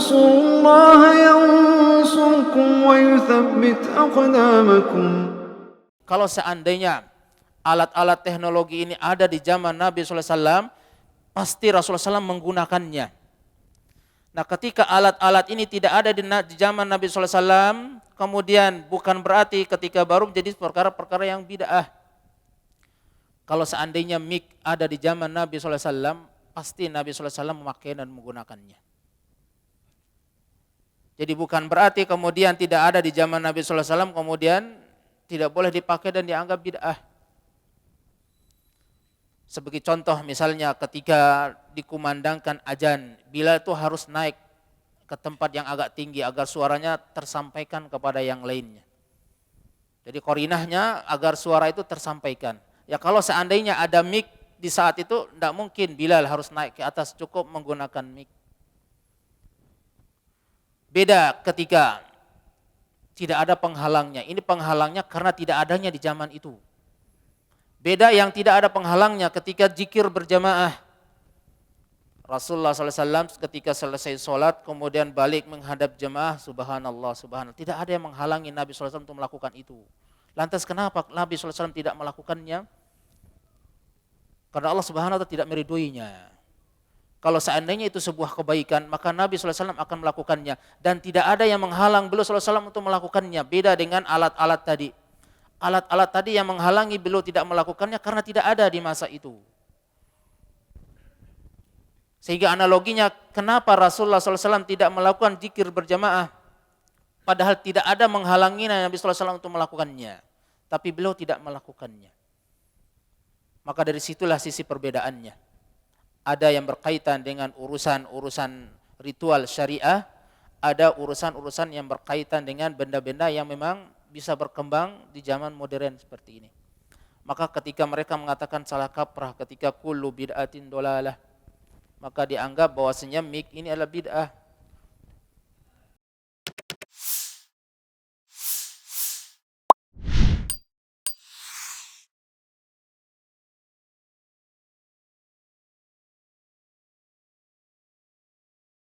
تنصروا الله ينصركم ويثبت أقدامكم. Kalau seandainya alat-alat teknologi ini ada di zaman Nabi SAW, pasti Rasulullah SAW menggunakannya. Nah, ketika alat-alat ini tidak ada di zaman Nabi SAW, kemudian bukan berarti ketika baru menjadi perkara-perkara yang bid'ah. Kalau seandainya mic ada di zaman Nabi SAW, pasti Nabi SAW memakai dan menggunakannya. Jadi bukan berarti kemudian tidak ada di zaman Nabi SAW, kemudian tidak boleh dipakai dan dianggap bid'ah. Sebagai contoh misalnya ketika dikumandangkan azan, Bilal itu harus naik ke tempat yang agak tinggi agar suaranya tersampaikan kepada yang lainnya. Jadi qarinahnya agar suara itu tersampaikan. Ya kalau seandainya ada mic di saat itu, tidak mungkin Bilal harus naik ke atas, cukup menggunakan mic. Beda ketika tidak ada penghalangnya. Ini penghalangnya karena tidak adanya di zaman itu. Beda yang tidak ada penghalangnya ketika zikir berjamaah. Rasulullah SAW ketika selesai sholat kemudian balik menghadap jamaah, subhanallah, subhanallah. Tidak ada yang menghalangi Nabi SAW untuk melakukan itu. Lantas kenapa Nabi SAW tidak melakukannya? Karena Allah Subhanahu wa ta'ala tidak meriduinya. Kalau seandainya itu sebuah kebaikan, maka Nabi SAW akan melakukannya. Dan tidak ada yang menghalang beliau SAW untuk melakukannya. Beda dengan alat-alat tadi. Alat-alat tadi yang menghalangi beliau tidak melakukannya karena tidak ada di masa itu. Sehingga analoginya, kenapa Rasulullah SAW tidak melakukan zikir berjamaah? Padahal tidak ada menghalangi Nabi SAW untuk melakukannya. Tapi beliau tidak melakukannya. Maka dari situlah sisi perbedaannya. Ada yang berkaitan dengan urusan-urusan ritual syariah, ada urusan-urusan yang berkaitan dengan benda-benda yang memang bisa berkembang di zaman modern seperti ini. Maka ketika mereka mengatakan salah kaprah ketika kullu bid'atin dolalah, maka dianggap bahwasanya mic ini adalah bid'ah.